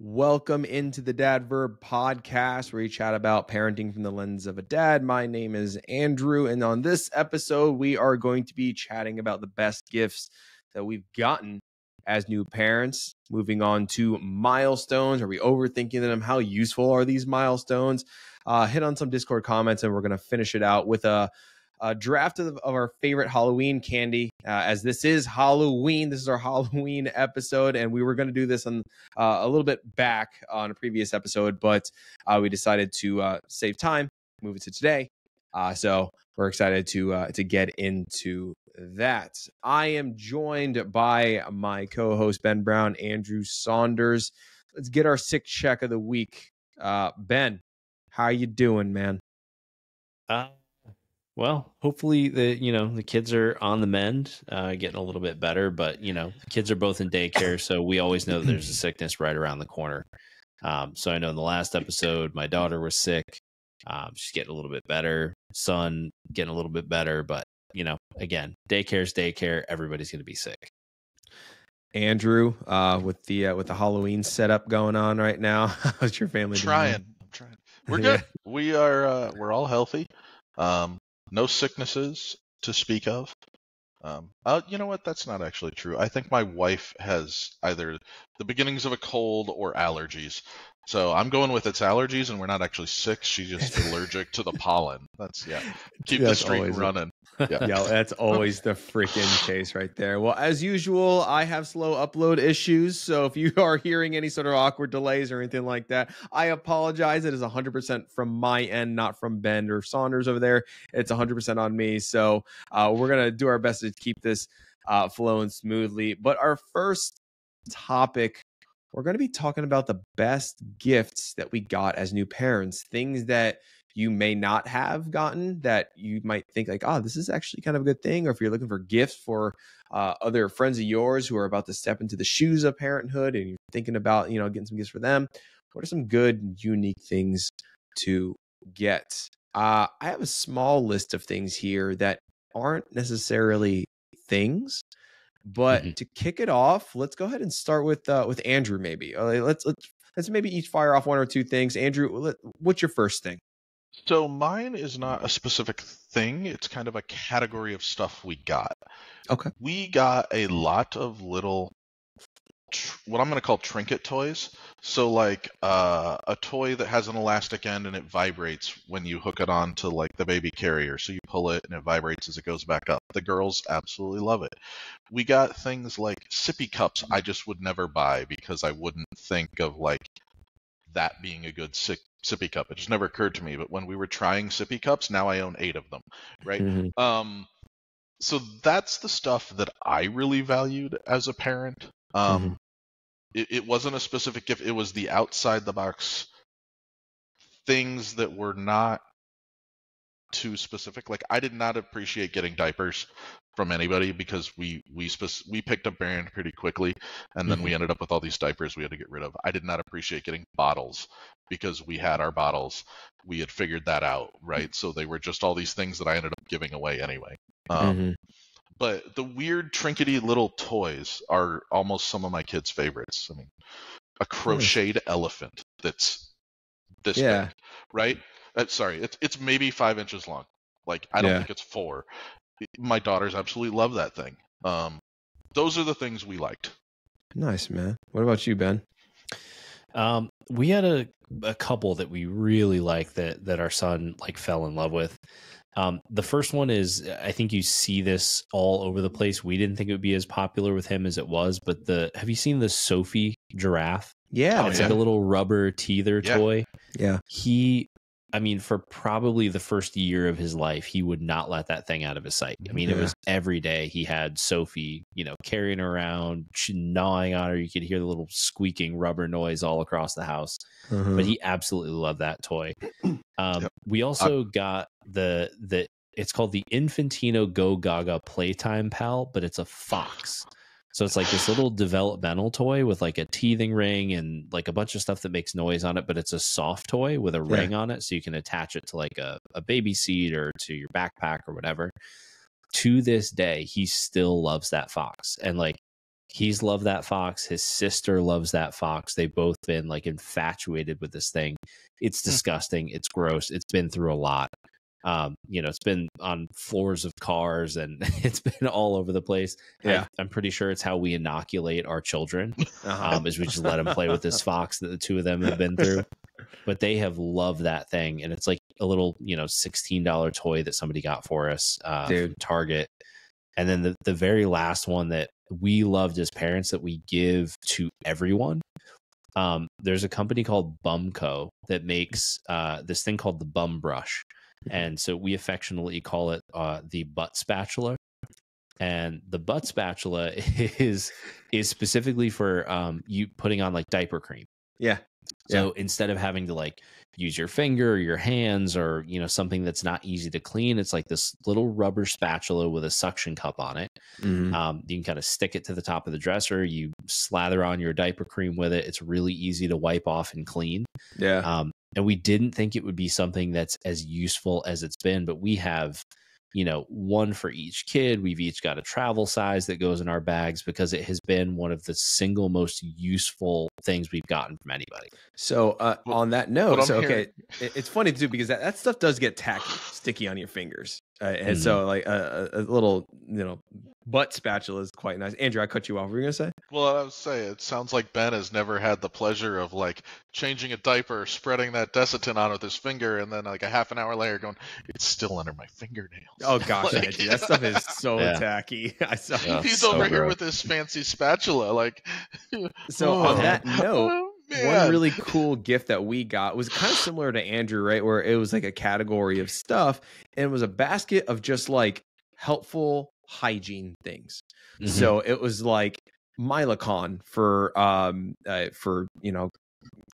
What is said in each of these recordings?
Welcome into the Dad Verb Podcast, where we chat about parenting from the lens of a dad. My name is Andrew, and on this episode, we are going to be chatting about the best gifts that we've gotten as new parents. Moving on to milestones. Are we overthinking them? How useful are these milestones? Hit on some Discord comments, and we're going to finish it out with a draft of our favorite Halloween candy. As this is Halloween, this is our Halloween episode, and we were going to do this on a little bit back on a previous episode, but we decided to save time, move it to today. So we're excited to get into that. I am joined by my co-host Ben Brown, Andrew Saunders. Let's get our sick check of the week. Ben, how you doing, man? Well, hopefully the kids are on the mend, getting a little bit better, but the kids are both in daycare, so we always know that there's a sickness right around the corner. So I know in the last episode, my daughter was sick. She's getting a little bit better. Son getting a little bit better, but again, daycare's daycare. Everybody's going to be sick. Andrew, with the Halloween setup going on right now, how's your family doing? I'm trying. We're good. We are. We're all healthy. No sicknesses to speak of. You know what? That's not actually true. I think my wife has either the beginnings of a cold or allergies. So I'm going with it's allergies, and we're not actually sick. She's just allergic to the pollen. Keep the streak running. Yeah, that's always the freaking case right there. Well, as usual, I have slow upload issues. So if you are hearing any sort of awkward delays or anything like that, I apologize. It is 100% from my end, not from Ben or Saunders over there. It's 100% on me. So we're going to do our best to keep this flowing smoothly. But our first topic, we're going to be talking about the best gifts that we got as new parents, things that you may not have gotten that you might think like, oh, this is actually kind of a good thing. Or if you're looking for gifts for other friends of yours who are about to step into the shoes of parenthood and you're thinking about, getting some gifts for them, what are some good, unique things to get? I have a small list of things here that aren't necessarily things. But to kick it off, let's go ahead and start with Andrew. Maybe let's maybe each fire off one or two things. Andrew, what's your first thing? So mine is not a specific thing. It's kind of a category of stuff we got. Okay. We got a lot of little, what I'm going to call trinket toys. So like a toy that has an elastic end and it vibrates when you hook it on to like the baby carrier. So you pull it and it vibrates as it goes back up. The girls absolutely love it. We got things like sippy cups I just would never buy because I wouldn't think of like that being a good sippy cup. It just never occurred to me. But when we were trying sippy cups, now I own 8 of them, right? Mm-hmm. So that's the stuff that I really valued as a parent. It wasn't a specific gift. It was the outside the box things that were not too specific. Like I did not appreciate getting diapers from anybody because we picked up brand pretty quickly, and then we ended up with all these diapers we had to get rid of. I did not appreciate getting bottles because we had our bottles. We had figured that out, right? So they were just all these things that I ended up giving away anyway. But the weird trinkety little toys are almost some of my kids' favorites. I mean, a crocheted elephant that's this big, right? Sorry, it's maybe 5 inches long. Like I don't think it's 4. My daughters absolutely love that thing. Those are the things we liked. Nice, man. What about you, Ben? We had a couple that we really liked that our son fell in love with. The first one is, I think you see this all over the place. We didn't think it would be as popular with him as it was, but have you seen the Sophie giraffe? Yeah. It's like a little rubber teether toy. Yeah. For probably the first year of his life, he would not let that thing out of his sight. It was every day he had Sophie, carrying her around, gnawing on her. You could hear the little squeaking rubber noise all across the house. But he absolutely loved that toy. We also got it's called the Infantino Go Gaga Playtime Pal, but it's a fox. So it's like this little developmental toy with like a teething ring and like a bunch of stuff that makes noise on it, but it's a soft toy with a ring on it. So you can attach it to like a baby seat or to your backpack or whatever. To this day, he still loves that fox. And like He's loved that fox. His sister loves that fox. They've both been like infatuated with this thing. It's disgusting. It's gross. It's been through a lot. It's been on floors of cars and it's been all over the place. Yeah. I'm pretty sure it's how we inoculate our children, is we just let them play with this fox that the two of them have been through. But they have loved that thing. And it's like a little, $16 toy that somebody got for us from Target. And then the very last one that we loved as parents that we give to everyone. There's a company called Bumco that makes this thing called the Bum Brush. And so we affectionately call it the butt spatula. And the butt spatula is specifically for you putting on like diaper cream. Yeah. So instead of having to like use your finger or your hands or, something that's not easy to clean, it's like this little rubber spatula with a suction cup on it. You can kind of stick it to the top of the dresser. You slather on your diaper cream with it. It's really easy to wipe off and clean. Yeah. And we didn't think it would be something that's as useful as it's been, but we have, one for each kid. We've each got a travel size that goes in our bags because it has been one of the single most useful things we've gotten from anybody. So on that note, it's funny too, because that stuff does get tacky, sticky on your fingers. And so like a little, butt spatula is quite nice. Andrew, I cut you off. What were you going to say? Well, I would say it sounds like Ben has never had the pleasure of like changing a diaper, spreading that Desitin on with his finger, and then like a half an hour later going, it's still under my fingernails. Oh gosh, Andrew, that stuff is so tacky. He's over here with this fancy spatula. Like, so on that note, one really cool gift that we got was kind of similar to Andrew, right? Where it was like a category of stuff, and it was a basket of just like helpful hygiene things. So it was like Milestones for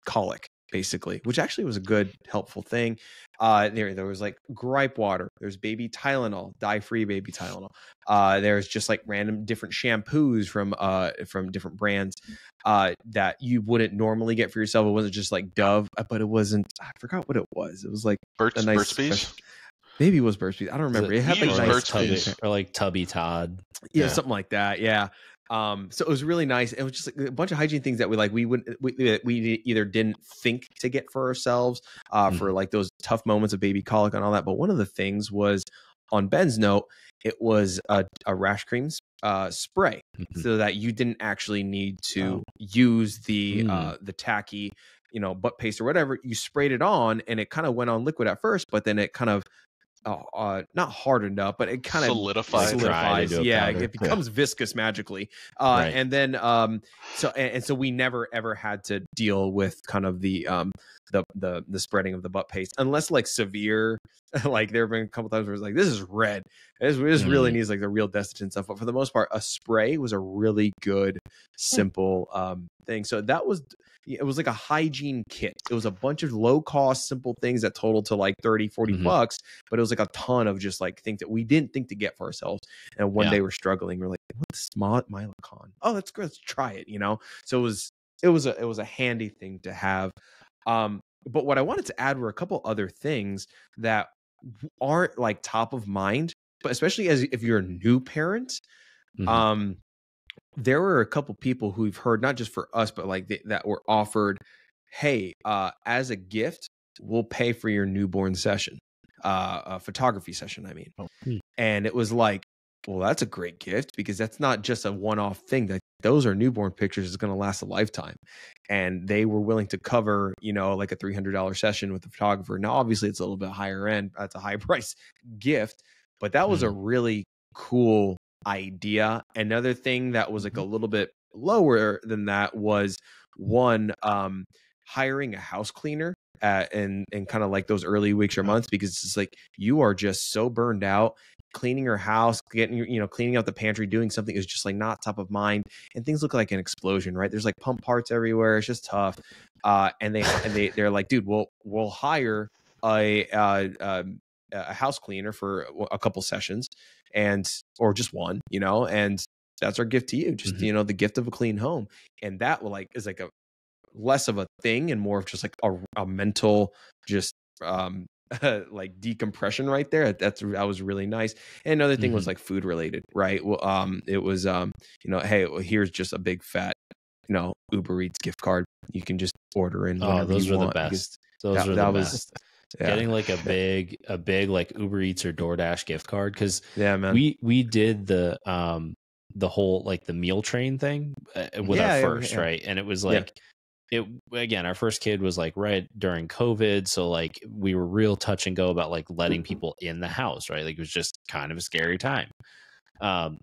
colic, basically, which actually was a good helpful thing. There was like gripe water. There's baby Tylenol, dye-free baby Tylenol. There's just like random different shampoos from different brands that you wouldn't normally get for yourself. It wasn't just like Dove, but it wasn't. I forgot what it was. It was like Burt's Bees. Maybe it was Burt's Bees. I don't remember. It had like nice or like Tubby Todd. Yeah, something like that. Yeah. So it was really nice. It was just like a bunch of hygiene things that we either didn't think to get for ourselves for like those tough moments of baby colic and all that. But one of the things was on Ben's note, it was a rash cream spray, so that you didn't actually need to use the tacky, butt paste or whatever. You sprayed it on, and it kind of went on liquid at first, but then it kind of not hardened up, but it kind of solidifies. Yeah, it becomes viscous magically. And then so we never ever had to deal with kind of the spreading of the butt paste, unless like severe. Like there have been a couple times where it's like, this is red. This really needs like the real Desitin stuff. But for the most part, a spray was a really good, simple thing. So it was like a hygiene kit. It was a bunch of low cost, simple things that totaled to like 30-40 bucks, but it was like a ton of just like things that we didn't think to get for ourselves. And one day we're struggling. We're like, what's Milestones? Oh, that's good. Let's try it. So it was a handy thing to have. But what I wanted to add were a couple other things that aren't like top of mind, but especially if you're a new parent, there were a couple people who we've heard, not just for us, but like that were offered, hey, as a gift, we'll pay for your newborn session, a photography session, I mean. And it was like, well, that's a great gift, because that's not just a one-off thing. That those are newborn pictures is going to last a lifetime. And they were willing to cover, like a $300 session with the photographer. Now, obviously, it's a little bit higher end. That's a high price gift, but that was a really cool idea. Another thing that was like a little bit lower than that was hiring a house cleaner in kind of like those early weeks or months, because it's like you are just so burned out. Cleaning your house, cleaning out the pantry, doing something is just like not top of mind, and things look like an explosion, right? There's like pump parts everywhere. It's just tough. And they're like, dude, we'll hire a house cleaner for a couple sessions, or just one, and that's our gift to you. Just the gift of a clean home, and that is like a less of a thing and more of just like a mental just like decompression right there. That was really nice. And another thing was Mhm. like food related, right? Well, it was hey, well, here's just a big fat, Uber Eats gift card. You can just order in Oh, whenever those you were the want, because best. Those were the that was best. yeah. Getting like a big like Uber Eats or DoorDash gift card, because Yeah, man. we did the whole like the meal train thing with our first, right? And it was like it again, our first kid was like right during COVID, so like we were real touch and go about like letting people in the house, right? Like it was just kind of a scary time,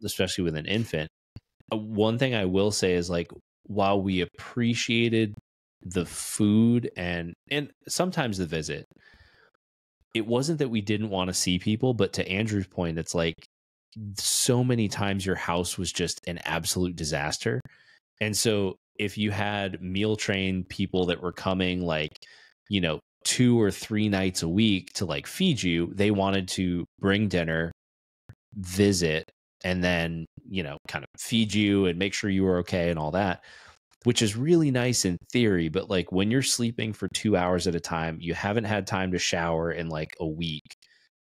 especially with an infant. One thing I will say is like, while we appreciated the food and sometimes the visit, it wasn't that we didn't want to see people, but to Andrew's point, it's like so many times your house was just an absolute disaster. And so if you had meal train people that were coming like, 2 or 3 nights a week to like feed you, they wanted to bring dinner, visit, and then, kind of feed you and make sure you were okay and all that, which is really nice in theory. But like when you're sleeping for 2 hours at a time, you haven't had time to shower in like a week,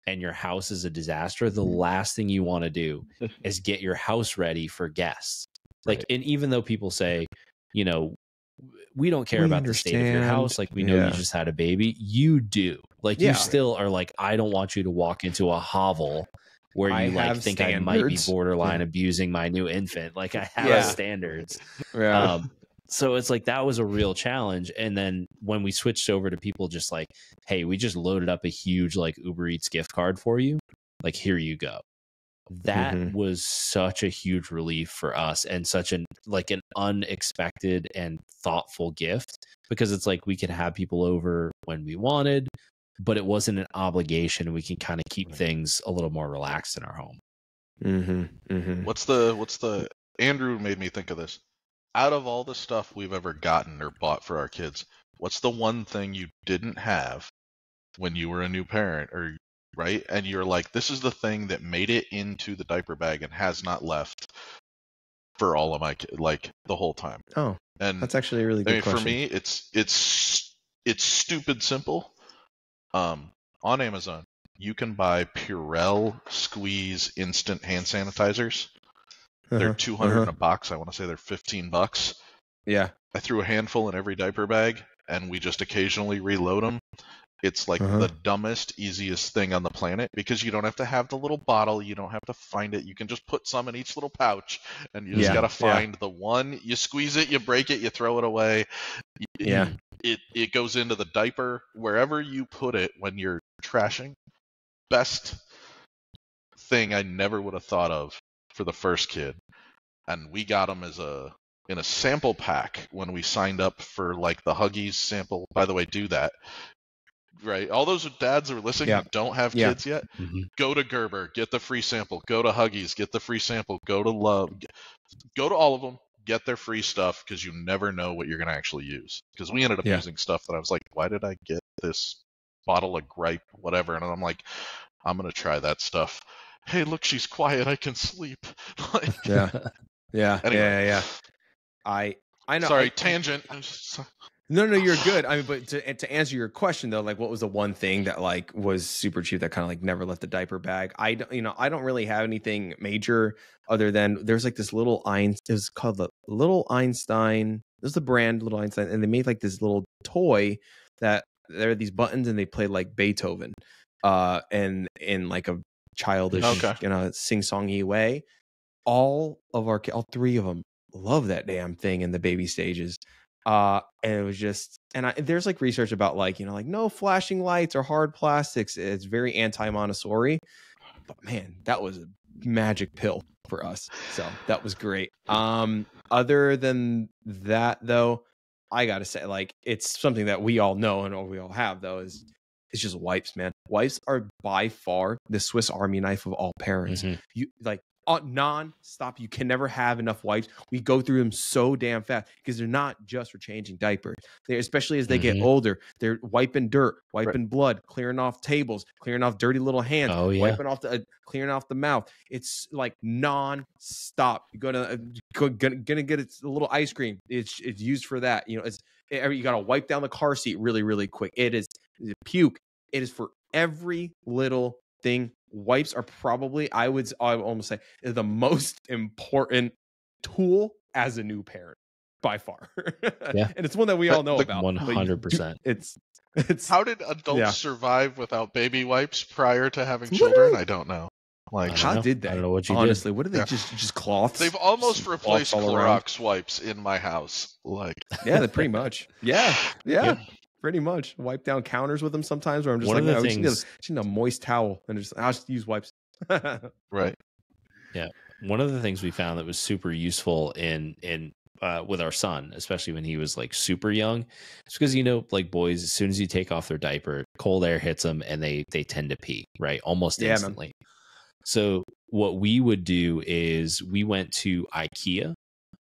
and your house is a disaster, the last thing you want to do is get your house ready for guests. Like, Right. and even though people say, we don't care about the state of your house, like we know you just had a baby, you do. Like you still are like, I don't want you to walk into a hovel where you like think standards. I might be borderline abusing my new infant. Like I have standards. So it's like that was a real challenge. And then when we switched over to people just like, hey, we just loaded up a huge like Uber Eats gift card for you. Like, here you go. That was such a huge relief for us, and such an unexpected and thoughtful gift, because it's like we could have people over when we wanted, but it wasn't an obligation, and we can kind of keep things a little more relaxed in our home. What's the Andrew made me think of this. Out of all the stuff we've ever gotten or bought for our kids, what's the one thing you didn't have when you were a new parent, or right? And you're like, this is the thing that made it into the diaper bag and has not left for all of my like the whole time. Oh, and that's actually a really good question. For me, it's stupid simple. On Amazon, you can buy Purell Squeeze instant hand sanitizers. They're $200 in a box. I want to say they're $15. Yeah. I threw a handful in every diaper bag, and we just occasionally reload them. It's like the dumbest, easiest thing on the planet, because you don't have to have the little bottle. You don't have to find it. You can just put some in each little pouch, and you just got to find the one. You squeeze it, you break it, you throw it away. It goes into the diaper, wherever you put it when you're trashing. Best thing I never would have thought of for the first kid. And we got them in a sample pack when we signed up for like the Huggies sample. By the way, do that. Right, all those dads who are listening who don't have kids yet, go to Gerber, get the free sample. Go to Huggies, get the free sample. Go to Love, go to all of them, get their free stuff, because you never know what you're going to actually use. Because we ended up using stuff that I was like, why did I get this bottle of Gripe, whatever? And I'm like, I'm going to try that stuff. Hey, look, she's quiet. I can sleep. Anyway. I know. Sorry, tangent. No, you're good. I mean, but to answer your question though, like, what was the one thing that like was super cheap that kind of like never left the diaper bag? I don't really have anything major other than there's like this little it was called the Little Einstein. There's the brand Little Einstein, and they made like this little toy that there are these buttons, and they play like Beethoven, and in like a childish, sing-songy way. All 3 of them love that damn thing in the baby stages. And it was just, and there's like research about like, like no flashing lights or hard plastics. It's very anti-Montessori, but man, that was a magic pill for us. So that was great. Other than that though, I gotta say, like, it's something that we all know and we all have though, is it's just wipes, man. Wipes are by far the Swiss Army knife of all parents. You like, non-stop. You can never have enough wipes. We go through them so damn fast because they're not just for changing diapers. Especially as they get older, they're wiping dirt, wiping blood, clearing off tables, clearing off dirty little hands, wiping off clearing off the mouth. It's like non-stop. You're gonna get a little ice cream. It's used for that. You got to wipe down the car seat really, really quick. It is puke. It is for every little thing. Wipes are probably, I would almost say, is the most important tool as a new parent by far. Yeah. And it's one that we all know about. 100%. It's How did adults Yeah. survive without baby wipes prior to having children? I don't know. Like, I don't know. did they? I don't know what you Honestly, did. what did they Yeah. just cloths? they've almost Just replaced cloths all around. Clorox wipes in my house. Like, Yeah, pretty much. Yeah. Yeah. Pretty much. Wipe down counters with them sometimes where I'm just One like, of the no, I things- just need a moist towel and I'll just use wipes. right. Yeah. One of the things we found that was super useful in with our son, especially when he was like super young, it's because, you know, like boys, as soon as you take off their diaper, cold air hits them and they tend to pee, right? Almost Yeah, instantly. So what we would do is we went to IKEA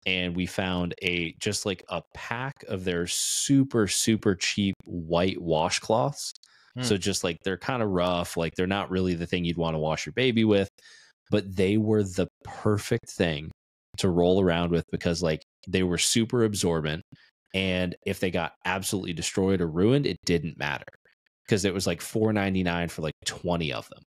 and we found just like a pack of their super, super cheap white washcloths. So just like they're kind of rough, like they're not really the thing you'd want to wash your baby with, but they were the perfect thing to roll around with because like they were super absorbent. And if they got absolutely destroyed or ruined, it didn't matter because it was like $4.99 for like 20 of them.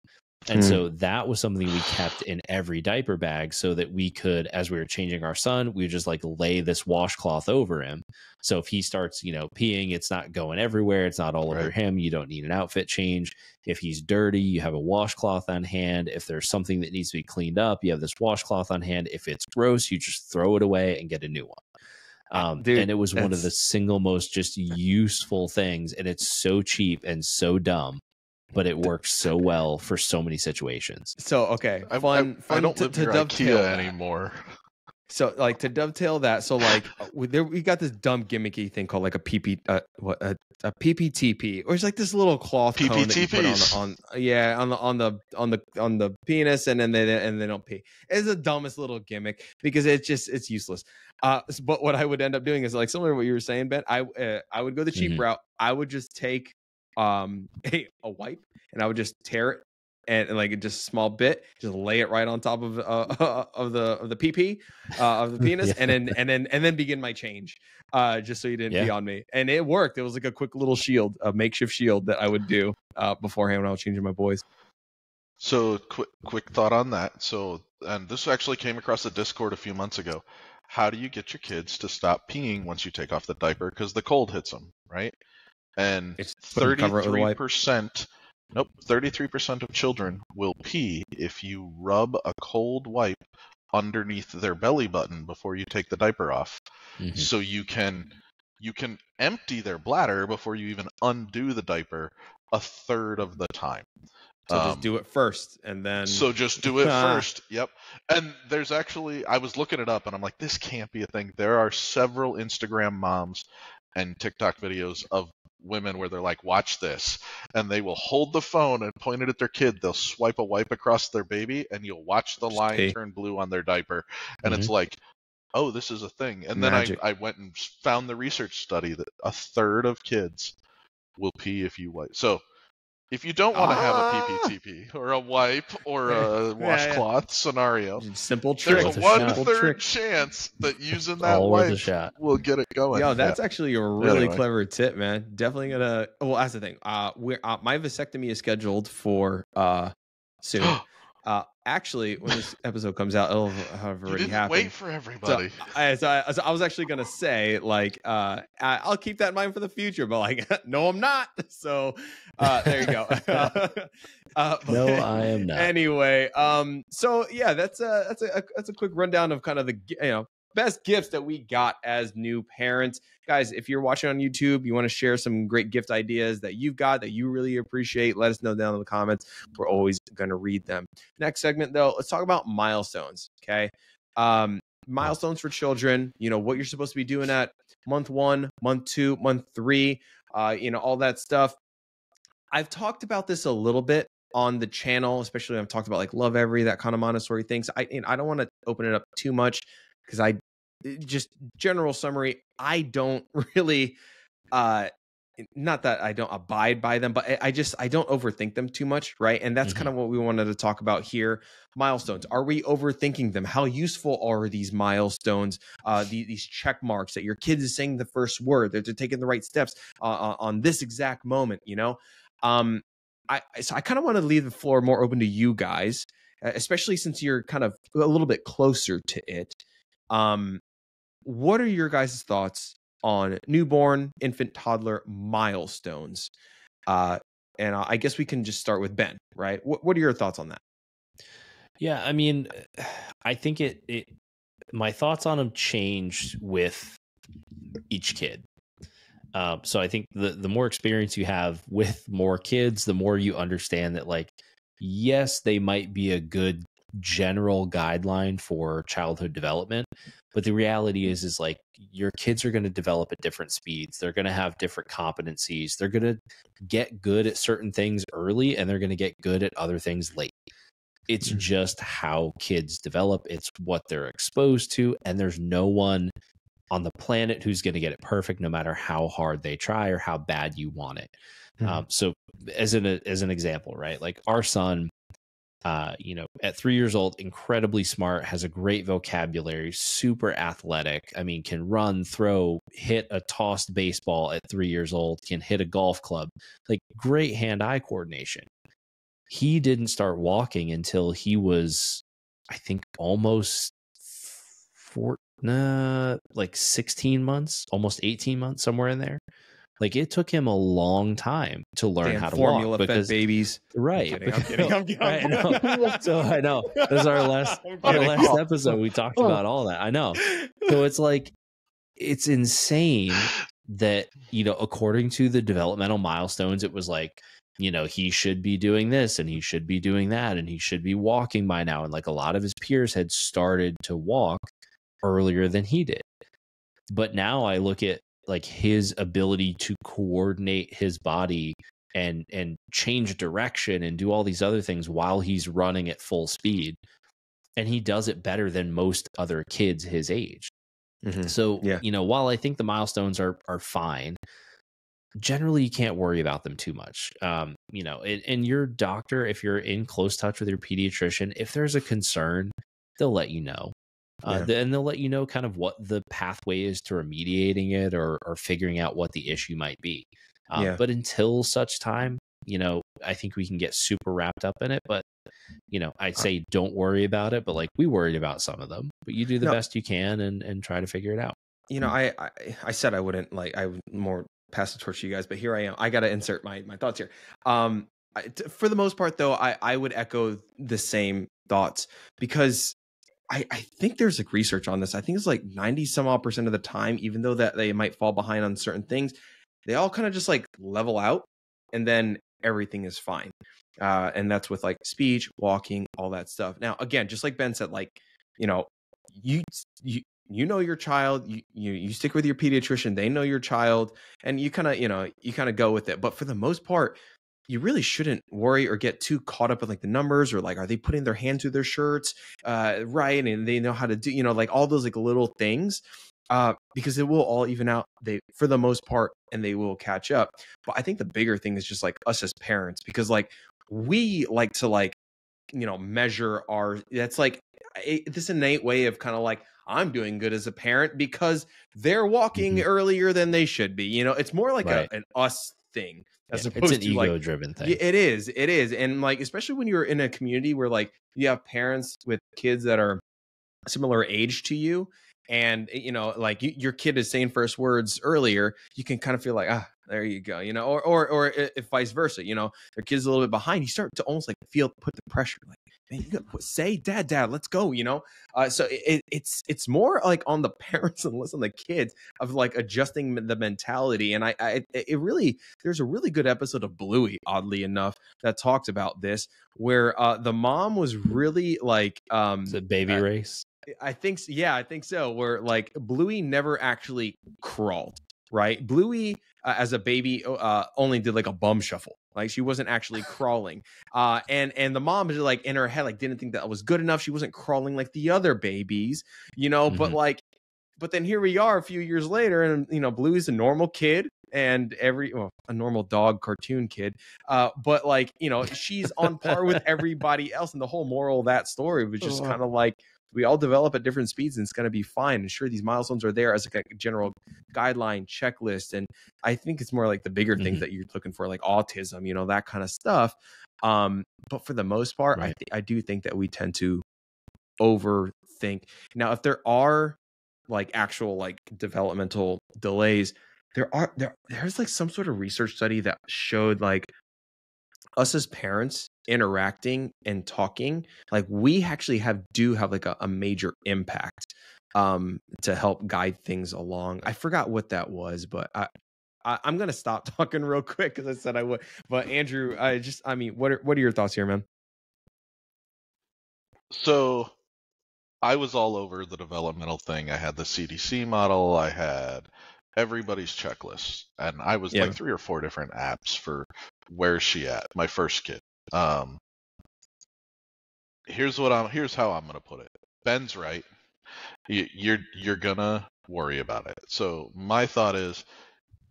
And so that was something we kept in every diaper bag so that we could, as we were changing our son, we would just like lay this washcloth over him. So if he starts, you know, peeing, it's not going everywhere. It's not all over him. You don't need an outfit change. If he's dirty, you have a washcloth on hand. If there's something that needs to be cleaned up, you have this washcloth on hand. If it's gross, you just throw it away and get a new one. Dude, and it was one of the single most just useful things. And it's so cheap and so dumb, but it works so well for so many situations. So, okay. I Fun don't to live near dovetail IKEA that. anymore. So, like, to dovetail that, so like, we got this dumb gimmicky thing called like a PPTP, or it's like this little cloth cone that you put on the penis, and then they don't pee. It's the dumbest little gimmick because it's useless. But what I would end up doing is like similar to what you were saying, Ben. I would go the cheap route. I would just take a wipe and I would just tear it and like just a small bit, just lay it right on top of the PP of the penis, and then begin my change, just so you didn't pee on me. And it worked. It was like a quick little shield, a makeshift shield that I would do beforehand when I was changing my boys. So quick thought on that. So, and this actually came across the Discord a few months ago. How do you get your kids to stop peeing once you take off the diaper? Because the cold hits them, right? And 33%, 33% of children will pee if you rub a cold wipe underneath their belly button before you take the diaper off. Mm-hmm. So you can empty their bladder before you even undo the diaper a third of the time. So just do it first, and then... So just do it first, yep. And there's actually... I was looking it up, and I'm like, this can't be a thing. There are several Instagram moms and TikTok videos of women where they're like, watch this. And they will hold the phone and point it at their kid. They'll swipe a wipe across their baby, and you'll watch the line turn blue on their diaper. And it's like, oh, this is a thing. And Magic. Then I went and found the research study that a third of kids will pee if you wipe. So... if you don't want to have a PPTP or a wipe or a washcloth scenario, simple trick. There's a 1/3 chance that using that wipe will get it going. Yo, that's actually a really clever tip, man. Definitely gonna. Well, that's the thing. My vasectomy is scheduled for soon. Actually, when this episode comes out, it'll have already happened. Wait for everybody. So I was actually gonna say, like, I'll keep that in mind for the future, but like, no, I'm not. So there you go. No, I am not. Anyway, so yeah, that's a quick rundown of kind of the best gifts that we got as new parents. Guys, if you're watching on YouTube, you want to share some great gift ideas that you've got that you really appreciate, let us know down in the comments. We're always going to read them. Next segment, though, let's talk about milestones, okay? Milestones for children, what you're supposed to be doing at month 1, month 2, month 3, all that stuff. I've talked about this a little bit on the channel, especially I've talked about like Love Every, that kind of Montessori things. I don't want to open it up too much because just general summary, I don't really, not that I don't abide by them, but I don't overthink them too much, right? And that's kind of what we wanted to talk about here. Milestones. Are we overthinking them? How useful are these milestones? These check marks that your kid is saying the first word, that they're taking the right steps on this exact moment, So I kind of want to leave the floor more open to you guys, especially since you're kind of a little bit closer to it. What are your guys' thoughts on newborn, infant, toddler milestones? And I guess we can just start with Ben, right? What are your thoughts on that? Yeah, I mean, I think my thoughts on them changed with each kid. So I think the more experience you have with more kids, the more you understand that, like, yes, they might be a good general guideline for childhood development, but the reality is like your kids are going to develop at different speeds. They're going to have different competencies. They're going to get good at certain things early, and they're going to get good at other things late. It's just how kids develop. It's what they're exposed to, and there's no one on the planet who's going to get it perfect, no matter how hard they try or how bad you want it. So as an example, right? Like our son, at 3 years old, incredibly smart, has a great vocabulary, super athletic. I mean, can run, throw, hit a tossed baseball at 3 years old, can hit a golf club, like great hand-eye coordination. He didn't start walking until he was, I think, almost 16 months, almost 18 months, somewhere in there. Like it took him a long time to learn how to walk because babies. Right. I'm kidding. I know. So I know. This is our last episode. We talked about all that. I know. So it's like, it's insane that, according to the developmental milestones, it was like, he should be doing this and he should be doing that and he should be walking by now. And like a lot of his peers had started to walk earlier than he did. But now I look at like his ability to coordinate his body and change direction and do all these other things while he's running at full speed. And he does it better than most other kids his age. So, while I think the milestones are fine, generally you can't worry about them too much. And your doctor, if you're in close touch with your pediatrician, if there's a concern, they'll let you know. And they'll let you know kind of what the pathway is to remediating it or figuring out what the issue might be. But until such time, I think we can get super wrapped up in it. But, I'd say don't worry about it. But like we worried about some of them, but you do the best you can and try to figure it out. I said I wouldn't I would more pass the torch to you guys, but here I am. I got to insert my thoughts here. For the most part, though, I would echo the same thoughts because I think there's like research on this. I think it's like 90% of the time, even though that they might fall behind on certain things, they all kind of just like level out and then everything is fine. And that's with like speech, walking, all that stuff. Now, again, just like Ben said, like, you know your child, you stick with your pediatrician, they know your child, and you kind of go with it. But for the most part, you really shouldn't worry or get too caught up in like the numbers or like, are they putting their hand through their shirts right? And they know how to do, like all those like little things because it will all even out for the most part, and they will catch up. But I think the bigger thing is just like us as parents, because like we like to measure that's like this innate way of kind of like, I'm doing good as a parent because they're walking earlier than they should be. It's more like an us thing. As opposed it's an to ego-driven thing. It is. And like, especially when you're in a community where like you have parents with kids that are similar age to you, and like your kid is saying first words earlier, you can kind of feel like, there you go, or if vice versa, their kid's a little bit behind, you start to almost like put the pressure, like, man, you gotta say dad, let's go, so it's more like on the parents and less on the kids of like adjusting the mentality. And there's a really good episode of Bluey, oddly enough, that talked about this, where the mom was really like is it Baby Race? I think so, where like Bluey never actually crawled, right? Bluey as a baby only did like a bum shuffle. Like she wasn't actually crawling. And the mom is like in her head, like didn't think that was good enough. She wasn't crawling like the other babies, but then here we are a few years later, and Bluey's a normal kid and a normal dog cartoon kid. But like, she's on par with everybody else. And the whole moral of that story was just kind of like, we all develop at different speeds, and it's going to be fine. And sure, these milestones are there as like a general guideline checklist. And I think it's more like the bigger things that you're looking for, like autism, you know, that kind of stuff. But for the most part, I do think that we tend to overthink. Now, if there are like actual like developmental delays, there's like some sort of research study that showed like us as parents interacting and talking, like we actually do have like a major impact to help guide things along. I forgot what that was, but I'm gonna stop talking real quick because I said I would. But Andrew, I mean, what are your thoughts here, man? So I was all over the developmental thing. I had the CDC model. I had everybody's checklist, and I was like 3 or 4 different apps for where's she at, my first kid. Here's how I'm gonna put it. Ben's right. You're gonna worry about it. So my thought is,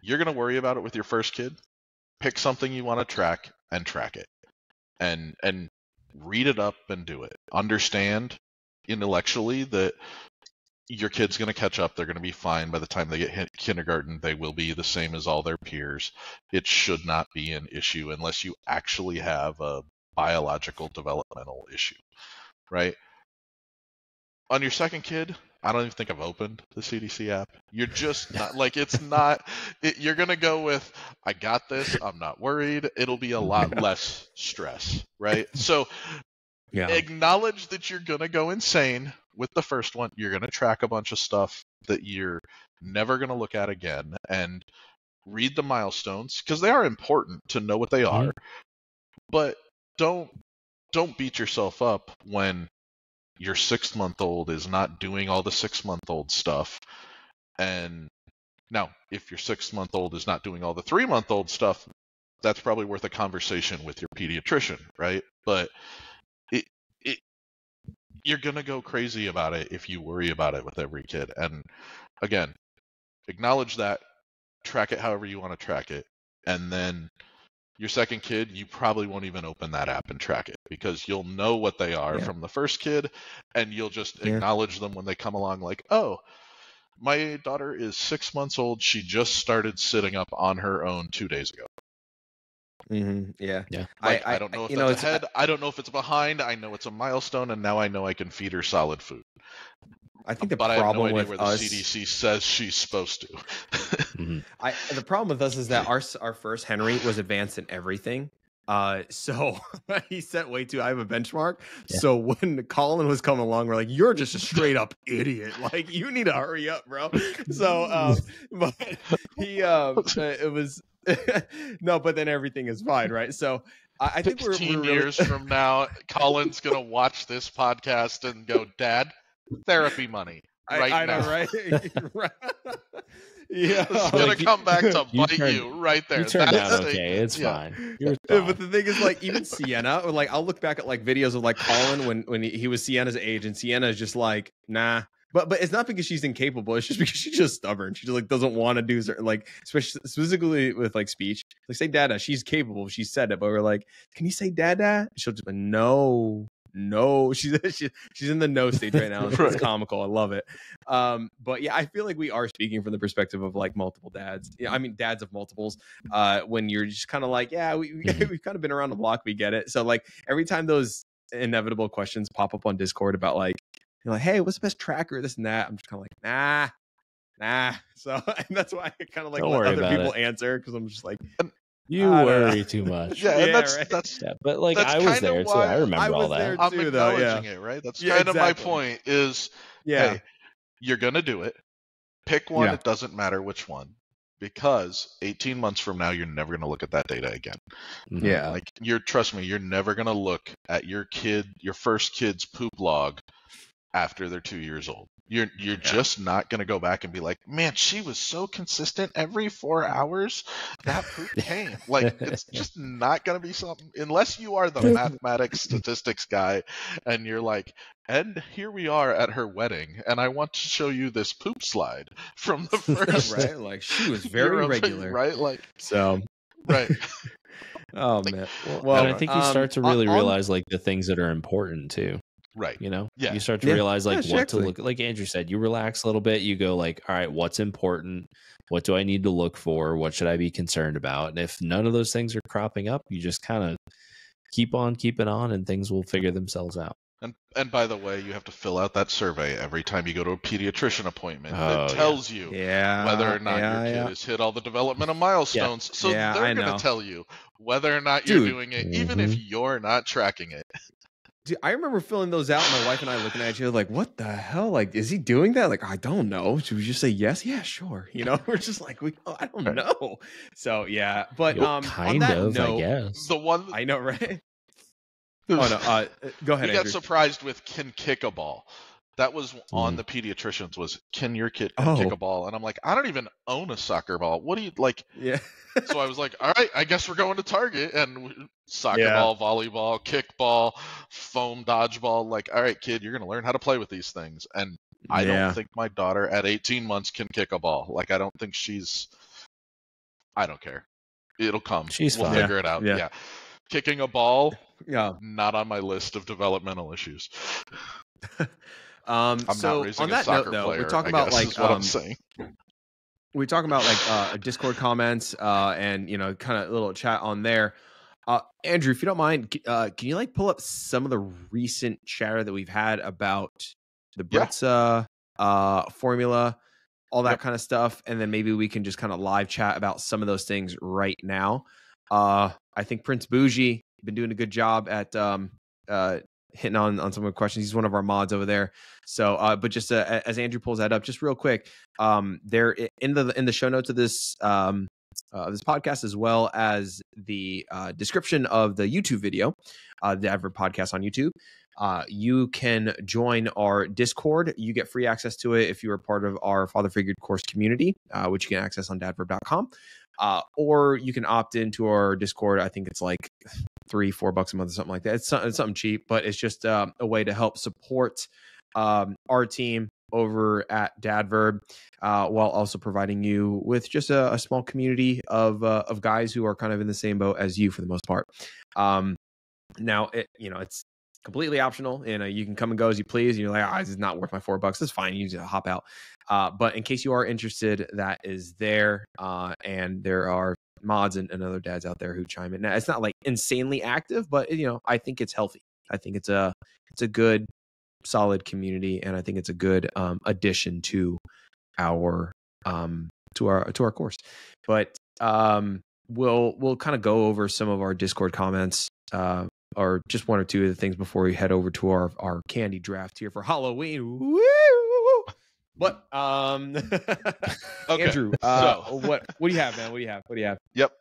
you're gonna worry about it with your first kid. Pick something you want to track and track it, and read it up and do it. Understand intellectually that your kid's going to catch up. They're going to be fine by the time they get kindergarten. They will be the same as all their peers. It should not be an issue unless you actually have a biological developmental issue, right? On your second kid, I don't even think I've opened the CDC app. You're just not like, it's not, you're going to go with, I got this, I'm not worried. It'll be a lot less stress, right? So acknowledge that you're going to go insane with the first one. You're going to track a bunch of stuff that you're never going to look at again, and read the milestones because they are important to know what they are. But don't beat yourself up when your 6-month-old is not doing all the 6-month-old stuff. And now, if your 6-month-old is not doing all the 3-month-old stuff, that's probably worth a conversation with your pediatrician, right? But you're going to go crazy about it if you worry about it with every kid. And again, acknowledge that, track it however you want to track it. And then your second kid, you probably won't even open that app and track it because you'll know what they are from the first kid, and you'll just acknowledge them when they come along, like, oh, my daughter is 6 months old. She just started sitting up on her own 2 days ago. Yeah. Like, I don't know if that's ahead. I don't know if it's behind. I know it's a milestone, and now I know I can feed her solid food. I think the but problem I have no idea with where us, the CDC says she's supposed to. The problem with us is that our first Henry was advanced in everything. So he set way too high of a benchmark. Yeah. So when Colin was coming along, we're like, you're just a straight up idiot. Like, you need to hurry up, bro. So, but he, it was, no, but then everything is fine, right? So I think 16 we're years from now, Colin's going to watch this podcast and go, Dad, therapy money right I now. know, right? Yeah, it's gonna come back to bite you right there. You turned out okay. It's fine. You're fine. But the thing is, like, even Sienna, or like, I'll look back at like videos of like Colin when he was Sienna's age, and Sienna is just like, nah. But it's not because she's incapable. It's just because she's just stubborn. She just like doesn't want to do certain, like, specifically with like speech. Like, say dada. She's capable. She said it, but we're like, can you say dada? She'll just be like, no. She's in the no stage right now. It's comical. I love it. But yeah, I feel like we are speaking from the perspective of like multiple dads. Yeah, I mean dads of multiples. When you're just kind of like, yeah, we've kind of been around the block. We get it. So like every time those inevitable questions pop up on Discord about like, you're like, hey, what's the best tracker? This and that. I'm just kind of like, nah. So and that's why I kind of like let other people answer, because I'm just like. You worry too much. That's but like I was there too. I remember all that. I'm acknowledging it, right? That's kind of my point. Is hey, you're gonna do it. Pick one. It doesn't matter which one, because 18 months from now, you're never gonna look at that data again. Yeah, like trust me, you're never gonna look at your first kid's poop log after they're 2 years old. You're just not going to go back and be like, man, she was so consistent every 4 hours. That poop came. Like, it's just not going to be something, unless you are the mathematics statistics guy and you're like, and here we are at her wedding, and I want to show you this poop slide from the first. Right? Like, she was very regular. Right? Like, so. Right. Oh, man. Well, and I think you start to really realize like the things that are important too. Right. You know, Yeah. you start to realize like what to look, like Andrew said, you relax a little bit. You go like, all right, what's important? What do I need to look for? What should I be concerned about? And if none of those things are cropping up, you just kind of keep on keeping on and things will figure themselves out. And by the way, you have to fill out that survey every time you go to a pediatrician appointment that tells you whether or not your kid has hit all the developmental milestones. So they're going to tell you whether or not you're doing it, even if you're not tracking it. Dude, I remember filling those out, and my wife and I looking at you like, what the hell? Like, is he doing that? Like, I don't know. Should we just say yes? Yeah, sure. You know, we're just like, I don't know. So, yeah. But kind on that of, note, I guess. The one I know, right? Oh, no. Go ahead, We got Andrew. surprised with can kick a ball. That was on the pediatricians was, can your kid kick a ball? And I'm like, I don't even own a soccer ball. What do you like? Yeah. So I was like, all right, I guess we're going to Target and soccer ball, volleyball, kickball, foam dodgeball. Like, all right, kid, you're going to learn how to play with these things. And I don't think my daughter at 18 months can kick a ball. Like, I don't think I don't care. It'll come. We'll figure it out. Yeah. Kicking a ball, not on my list of developmental issues. I'm not raising on a that soccer note, though, player. we're talking I about guess, like is what I'm saying. We're talking about like Discord comments and kind of a little chat on there. Andrew, if you don't mind, can you like pull up some of the recent chatter that we've had about the Bretza formula, all that kind of stuff, and then maybe we can just kind of live chat about some of those things right now. I think Prince Bougie been doing a good job at hitting on some of the questions. He's one of our mods over there. So, but just as Andrew pulls that up, just real quick, there in the show notes of this this podcast, as well as the description of the YouTube video, the Dad Verb Podcast on YouTube, you can join our Discord. You get free access to it if you are part of our Father Figured course community, which you can access on dadverb.com. Or you can opt into our Discord. I think it's like $3-4 a month or something like that. It's something cheap, but it's just a way to help support our team over at Dad Verb, while also providing you with just a small community of guys who are kind of in the same boat as you for the most part. Now, it's completely optional. You can come and go as you please. And you're like, this is not worth my $4. It's fine. You just hop out. But in case you are interested, that is there. And there are mods and other dads out there who chime in. Now, it's not like insanely active, but I think it's healthy. I think it's a good, solid community, and I think it's a good addition to our course. But we'll kind of go over some of our Discord comments, or just one or two of the things before we head over to our candy draft here for Halloween. Woo! But okay. Andrew, what do you have, man? What do you have? Yep.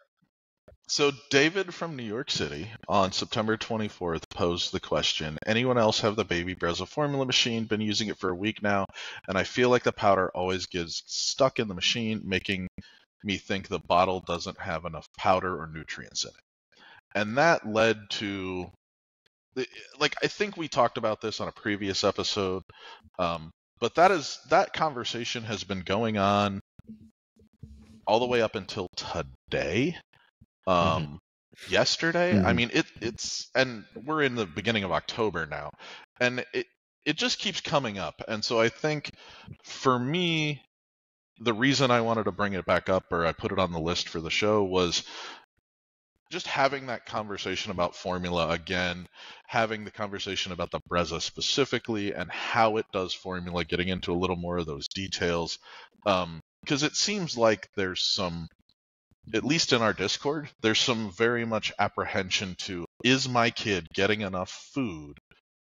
So David from New York City on September 24th posed the question, anyone else have the baby Brezza formula machine? Been using it for a week now, and I feel like the powder always gets stuck in the machine, making me think the bottle doesn't have enough powder or nutrients in it. And that led to, I think we talked about this on a previous episode, but that conversation has been going on all the way up until today. Yesterday. I mean, it's, and we're in the beginning of October now, and it just keeps coming up. And so I think for me, the reason I wanted to bring it back up, or I put it on the list for the show, was just having that conversation about formula again, having the conversation about the Brezza specifically and how it does formula, getting into a little more of those details. Because it seems like there's some, at least in our Discord, there's some very much apprehension to, is my kid getting enough food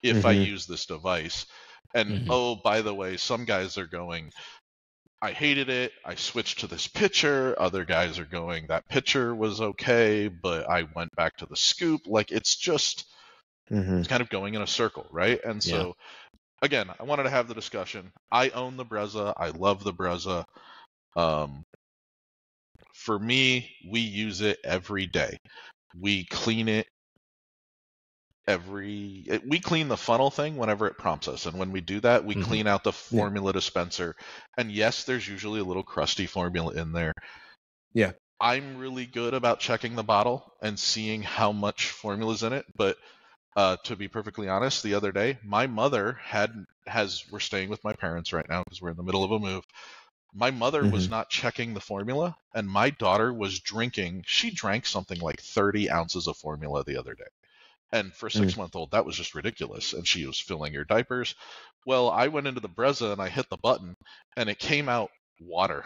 if I use this device? And oh, by the way, some guys are going, I hated it, I switched to this pitcher. Other guys are going, that pitcher was okay, but I went back to the scoop. Like, it's just, it's kind of going in a circle, right? And so, again, I wanted to have the discussion. I own the Brezza. I love the Brezza. For me, we use it every day. We clean it we clean the funnel thing whenever it prompts us. And when we do that, we clean out the formula dispenser. And yes, there's usually a little crusty formula in there. Yeah. I'm really good about checking the bottle and seeing how much formula's in it. But To be perfectly honest, the other day, my mother we're staying with my parents right now because we're in the middle of a move. My mother was not checking the formula, and my daughter was drinking. She drank something like 30 ounces of formula the other day. And for a 6-month-old, that was just ridiculous. And she was filling her diapers. Well, I went into the Brezza and I hit the button, and it came out water.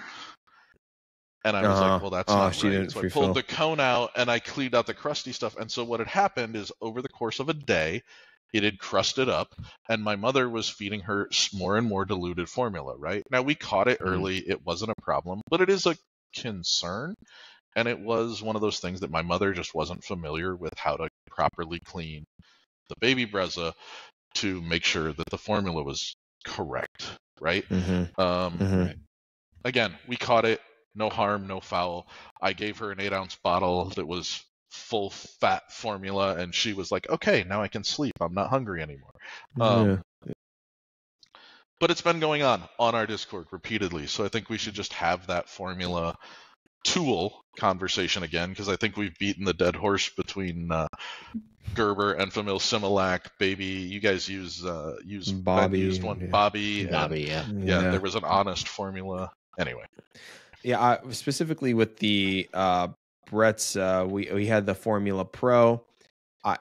And I was like, well, that's not right. So I pulled the cone out and I cleaned out the crusty stuff. And so what had happened is over the course of a day, it had crusted up, and my mother was feeding her more and more diluted formula, right? Now, we caught it early. It wasn't a problem, but it is a concern. And it was one of those things that my mother just wasn't familiar with how to properly clean the baby Brezza to make sure that the formula was correct, right? Again, we caught it. No harm, no foul. I gave her an 8-ounce bottle that was full fat formula, and she was like, okay, now I can sleep. I'm not hungry anymore. But it's been going on our Discord repeatedly, so I think we should just have that formula tool conversation again, because I think we've beaten the dead horse between Gerber, Enfamil, Similac, Baby. You guys use Bobby. Used one, Bobby. Yeah. There was an honest formula. Anyway. Yeah, specifically with the Brett's, we had the Formula Pro,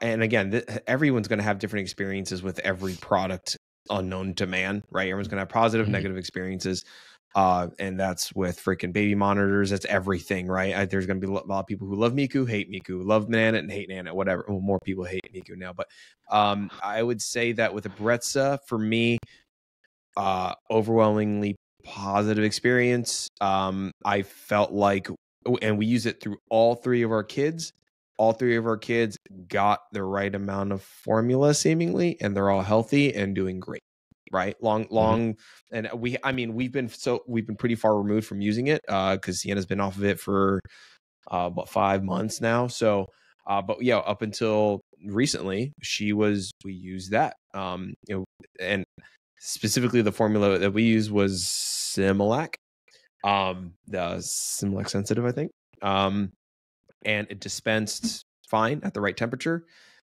and again, everyone's going to have different experiences with every product unknown to man, right? Everyone's going to have positive, negative experiences, and that's with freaking baby monitors. That's everything, right? There's going to be a lot of people who love Miku, hate Miku, love Nanit, and hate Nanit, whatever. Well, more people hate Miku now, but I would say that with the Bretza, for me, overwhelmingly positive experience. I felt like, and we use it through all three of our kids. All three of our kids got the right amount of formula, seemingly, and they're all healthy and doing great. Right, long, and we've been pretty far removed from using it because Sienna's been off of it for about 5 months now. So, but yeah, up until recently, we used that, and specifically the formula that we used was Similac, the Similac Sensitive, I think, and it dispensed fine at the right temperature.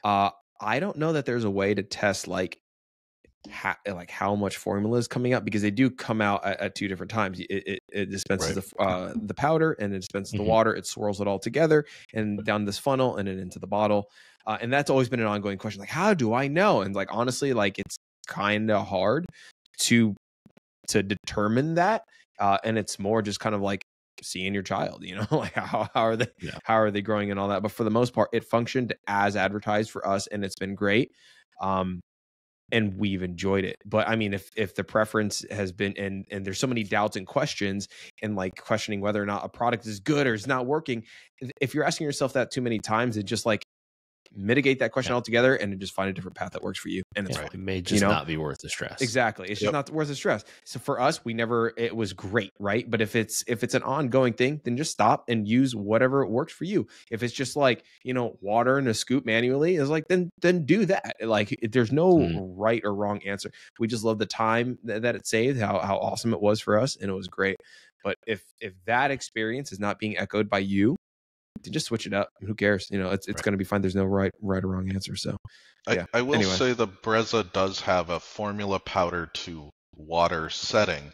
I don't know that there's a way to test how much formula is coming out, because they do come out at 2 different times. It dispenses the powder, and it dispenses the water. It swirls it all together and down this funnel and then into the bottle. And that's always been an ongoing question. Like, how do I know? And honestly, it's kind of hard to determine that. And it's more just kind of like seeing your child, how are they growing and all that. But for the most part, it functioned as advertised for us, and it's been great. And we've enjoyed it. But I mean, if the preference has been, and there's so many doubts and questions, and questioning whether or not a product is good or is not working, if you're asking yourself that too many times, it just mitigate that question altogether and just find a different path that works for you. And it's fine. It may just not be worth the stress. Exactly. It's just not worth the stress. So for us, it was great, right? But if it's an ongoing thing, then just stop and use whatever works for you. If it's just water in a scoop manually, is then do that. There's no right or wrong answer. We just love the time that it saved, how awesome it was for us, and it was great. But if that experience is not being echoed by you, to just switch it up. Who cares? It's going to be fine. There's no right or wrong answer. So, yeah. I will say the Brezza does have a formula powder to water setting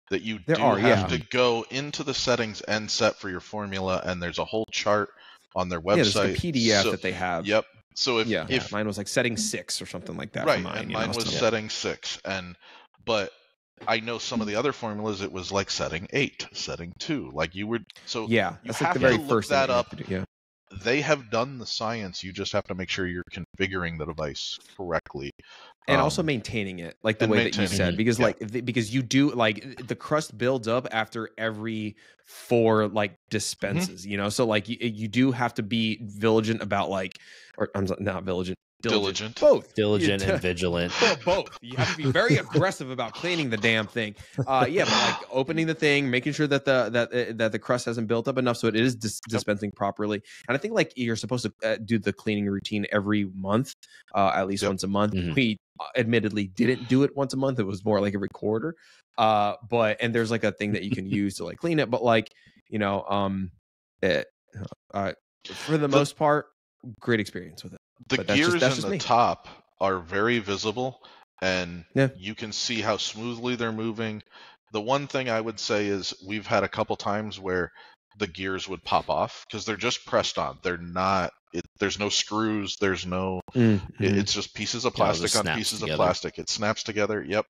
that you have to go into the settings and set for your formula, and there's a whole chart on their website. Yeah, there's a PDF that they have. Yep. So if mine was setting 6 or something like that. Right, for mine, and mine was setting 6, but I know some of the other formulas, it was setting 8, setting 2. You would, so yeah, you that's have the very to first look that up. Yeah. They have done the science. You just have to make sure you're configuring the device correctly, and also maintaining it the way that you said, because because you do the crust builds up after every 4 dispenses. So you do have to be vigilant about or I'm not vigilant. Diligent. Both. Diligent and vigilant. Both. You have to be very aggressive about cleaning the damn thing. But opening the thing, making sure that the crust hasn't built up enough so it is dispensing properly. And I think you're supposed to do the cleaning routine every month, at least once a month. We admittedly didn't do it once a month. It was more every quarter. And there's a thing that you can use to clean it. But for the most part, great experience with it. The But gears that's in just the me. top are very visible, and Yeah. you can see how smoothly they're moving. The one thing I would say is we've had a couple times where the gears would pop off because they're just pressed on. They're not. There's no screws. There's no. It's just pieces of plastic on pieces of plastic. It snaps together. Yep.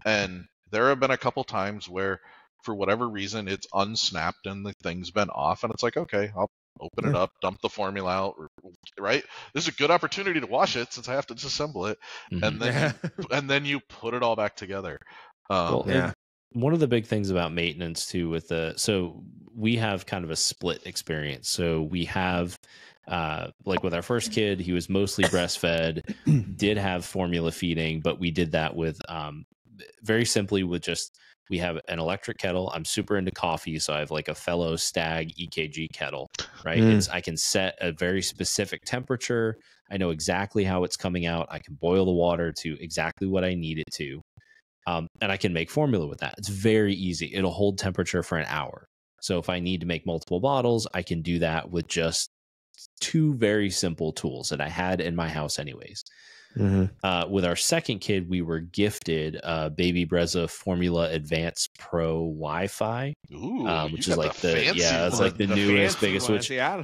And there have been a couple times where, for whatever reason, it's unsnapped and the thing's been off, and it's like, okay, I'll open it up, dump the formula out, right? This is a good opportunity to wash it since I have to disassemble it, and then you put it all back together. One of the big things about maintenance too, so we have kind of a split experience. So we have, like with our first kid, he was mostly breastfed, did have formula feeding, but we did that with, very simply with just, we have an electric kettle. I'm super into coffee, so I have like a Fellow Stag EKG kettle, right? I can set a very specific temperature. I know exactly how it's coming out. I can boil the water to exactly what I need it to. And I can make formula with that. It's very easy. It'll hold temperature for an hour. So if I need to make multiple bottles, I can do that with just 2 very simple tools that I had in my house anyways. With our second kid, we were gifted Baby Brezza Formula Advanced Pro Wi-Fi, which is like it's like the newest, biggest.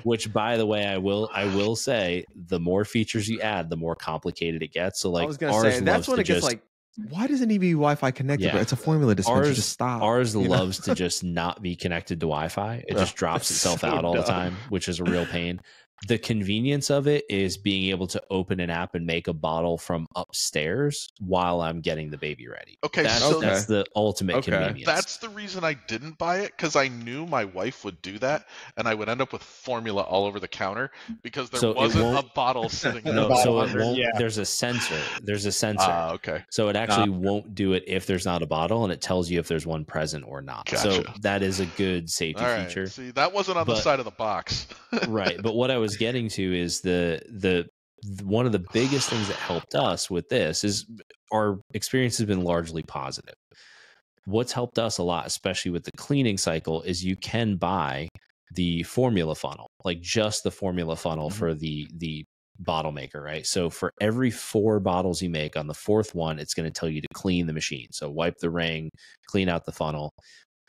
Which, by the way, I will say, the more features you add, the more complicated it gets. So, like, I was gonna say that's when it gets like, why doesn't it be Wi-Fi connected? Yeah. It's a formula dispenser. Just stop. Ours loves to just not be connected to Wi-Fi. It just drops itself out all the time, which is a real pain. The convenience of it is being able to open an app and make a bottle from upstairs while I'm getting the baby ready. Okay, that's the ultimate convenience. That's the reason I didn't buy it, because I knew my wife would do that, and I would end up with formula all over the counter because there wasn't a bottle sitting in the bottle. So it won't. There's a sensor. Okay. So it actually won't do it if there's not a bottle, and it tells you if there's one present or not. Gotcha. So that is a good safety feature. See, that wasn't on the side of the box. Right, but what I was getting to is the one of the biggest things that helped us with this is our experience has been largely positive. What's helped us a lot, especially with the cleaning cycle, is you can buy the formula funnel, like just the formula funnel for the bottle maker, right? So for every 4 bottles you make, on the 4th one, it's going to tell you to clean the machine. So wipe the ring, clean out the funnel.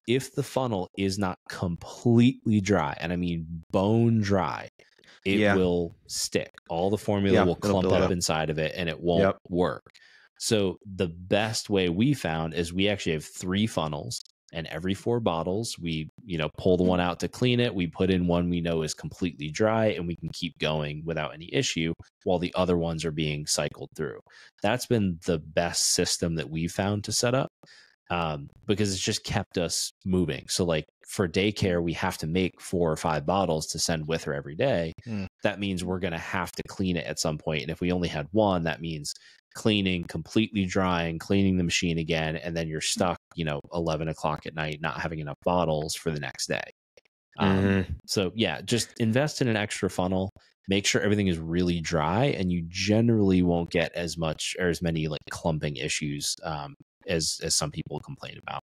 If the funnel is not completely dry, and I mean bone dry, it will stick. All the formula will clump up inside of it, and it won't work. So the best way we found is we actually have 3 funnels, and every 4 bottles, we pull the one out to clean it. We put in one we know is completely dry, and we can keep going without any issue while the other ones are being cycled through. That's been the best system that we've found to set up. Because it's just kept us moving. So like for daycare, we have to make 4 or 5 bottles to send with her every day. That means we're going to have to clean it at some point. And if we only had one, that means cleaning, completely drying, cleaning the machine again. And then you're stuck, 11 o'clock at night, not having enough bottles for the next day. So yeah, just invest in an extra funnel, make sure everything is really dry, and you generally won't get as much or as many like clumping issues, as some people complain about.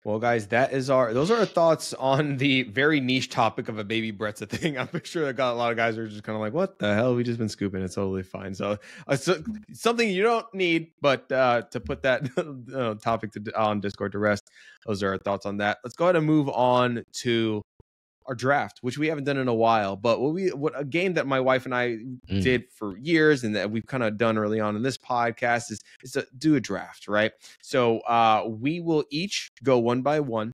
Well, guys, those are our thoughts on the very niche topic of a baby Brezza thing. I'm pretty sure that got a lot of guys are just kind of like, what the hell? We just been scooping. It's totally fine. So something you don't need, but to put that topic on Discord to rest, those are our thoughts on that. Let's go ahead and move on to our draft, which we haven't done in a while, but what a game that my wife and I did for years and that we've kind of done early on in this podcast is to do a draft, right? So we will each go one by one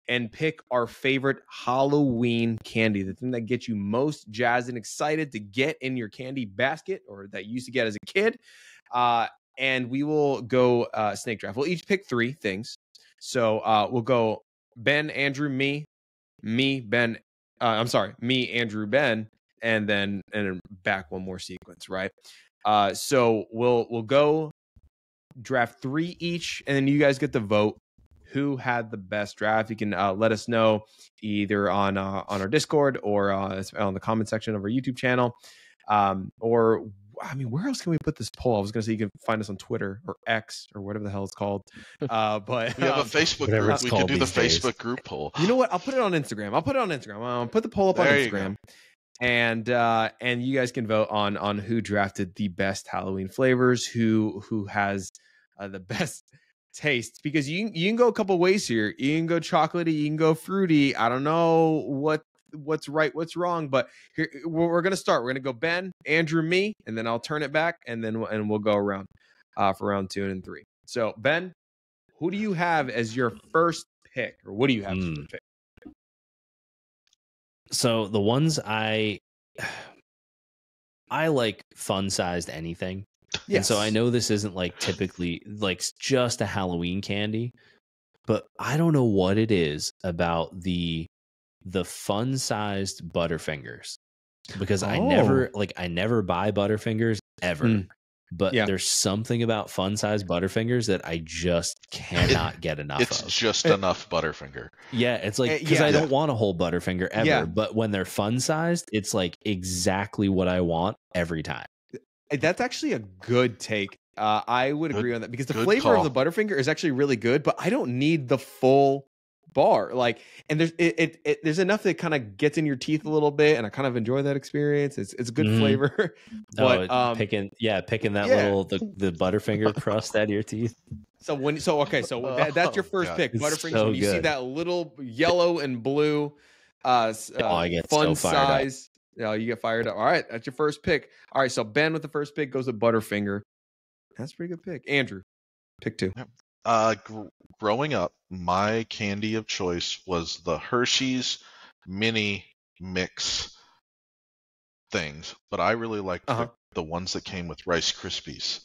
and pick our favorite Halloween candy, the thing that gets you most jazzed and excited to get in your candy basket, or that you used to get as a kid. And we will go snake draft. We'll each pick 3 things. So we'll go Ben, Andrew, me, Ben. Me, Andrew, Ben, and then back one more sequence, right? So we'll go draft 3 each, and then you guys get to vote who had the best draft. You can let us know either on our Discord or on the comment section of our YouTube channel, or I mean, where else can we put this poll? I was going to say you can find us on Twitter or X or whatever the hell it's called. But we have a Facebook group. We can do the Facebook group poll. You know what? I'll put it on Instagram. I'll put the poll up on Instagram. and you guys can vote on who drafted the best Halloween flavors, who has the best taste, because you can go a couple ways here. You can go chocolatey, you can go fruity. I don't know what's right, what's wrong, but here we're gonna start. We're gonna go Ben, Andrew, me, and then I'll turn it back, and then we'll go around for round 2 and 3. So Ben, who do you have as your first pick, or what do you have as your first pick? So the ones I like fun-sized anything. Yes. And so I know this isn't like typically like just a Halloween candy, but I don't know what it is about the fun-sized Butterfingers, because I never buy Butterfingers ever. But there's something about fun-sized Butterfingers that I just cannot get enough of. It's just enough Butterfinger. Yeah, it's like, because I don't want a whole Butterfinger ever. Yeah. But when they're fun-sized, it's like exactly what I want every time. That's actually a good take. I would agree on that, because the flavor of the Butterfinger is actually really good, but I don't need the full bar. Like, and there's enough that kind of gets in your teeth a little bit, and I kind of enjoy that experience. It's a good flavor. But picking that little the Butterfinger crust out of your teeth. So that's your first pick, Butterfinger. So when you see that little yellow and blue I get fun so fired size. You get fired up. All right, that's your first pick. All right, so Ben with the first pick goes to Butterfinger. That's a pretty good pick. Andrew, pick 2. Growing up, my candy of choice was the Hershey's mini mix things, but I really liked the ones that came with Rice Krispies,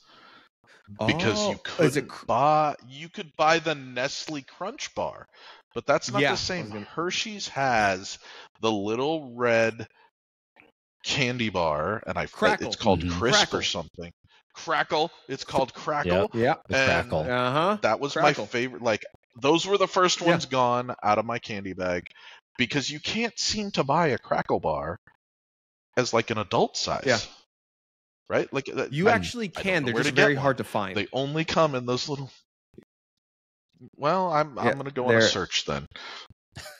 because you could buy the Nestle Crunch bar, but that's not the same. Hershey's has the little red candy bar, and it's called Crisp or something. Crackle. It's called Crackle. Yeah. Crackle. That was my favorite. Like, those were the first ones gone out of my candy bag, because you can't seem to buy a Crackle bar as like an adult size. Yeah. Right? Like, you actually can. They're just very hard to find. They only come in those little. Well, I'm going to go on a search then.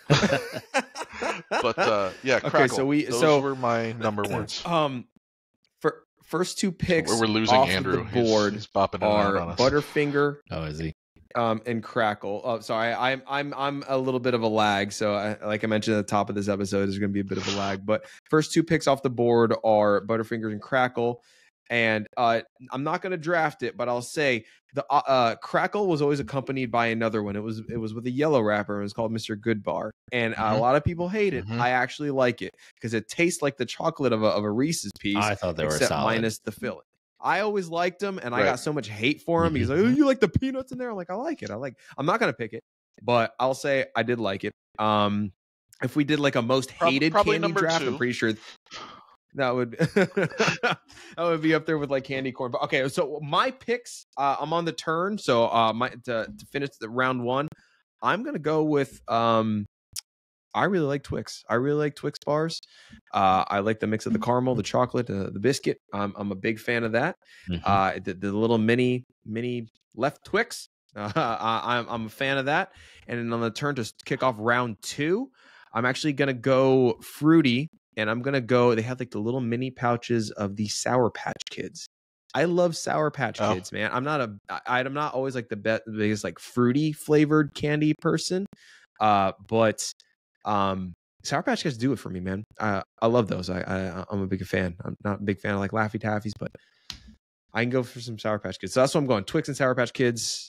But Crackle. Okay, those were my number ones. For first 2 picks, we're losing off Andrew. The board he's bopping are on us. Butterfinger. Oh, is he? And Crackle. Oh, sorry, I'm a little bit of a lag. So, like I mentioned at the top of this episode, there's going to be a bit of a lag. But first 2 picks off the board are Butterfingers and Crackle. And I'm not going to draft it, but I'll say the Crackle was always accompanied by another one. It was with a yellow wrapper. It was called Mr. Goodbar, and a lot of people hate it. I actually like it because it tastes like the chocolate of a Reese's piece. I thought they were solid, minus the filling. I always liked them, and I got so much hate for them because like, oh, you like the peanuts in there? I'm like, I like it. I'm not going to pick it, but I'll say I did like it. If we did like a most hated candy draft, 2. I'm pretty sure that would be up there with like candy corn. But okay, so my picks, I'm on the turn. So to finish the round 1, I'm gonna go with I really like Twix. I really like Twix bars. I like the mix of the caramel, the chocolate, the biscuit. I'm a big fan of that. The little mini left Twix. I'm a fan of that. And then on the turn to kick off round 2, I'm actually gonna go fruity. And I'm going to go, they have like the little mini pouches of the Sour Patch Kids. I love Sour Patch Kids, man. I'm not always like the biggest like fruity flavored candy person. But Sour Patch Kids do it for me, man. I love those. I'm a big fan. I'm not a big fan of like Laffy Taffies, but I can go for some Sour Patch Kids. So that's what I'm going. Twix and Sour Patch Kids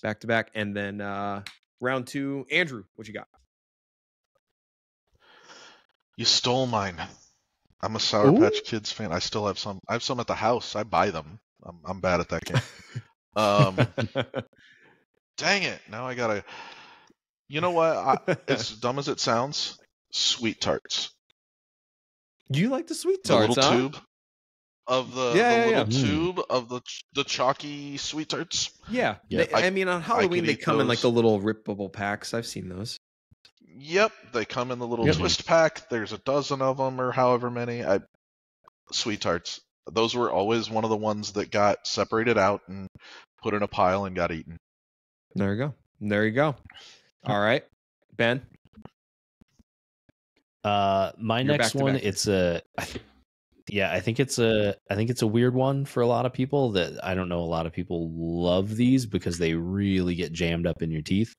back to back. And then round 2, Andrew, what you got? You stole mine. I'm a Sour Patch Kids fan. I still have some. I have some at the house. I buy them. I'm bad at that game. Dang it! Now I gotta. You know what? As dumb as it sounds, Sweet Tarts. You like the Sweet Tarts? The little tube of the tube of the chalky Sweet Tarts. Yeah. I mean, on Halloween they come in like the little rippable packs. I've seen those. Yep, they come in the little twist pack. There's a dozen of them, or however many. Sweet Tarts. Those were always one of the ones that got separated out and put in a pile and got eaten. There you go. All right, Ben. My You're next back to one, back. I think it's a weird one for a lot of people. That I don't know. A lot of people love these because they really get jammed up in your teeth.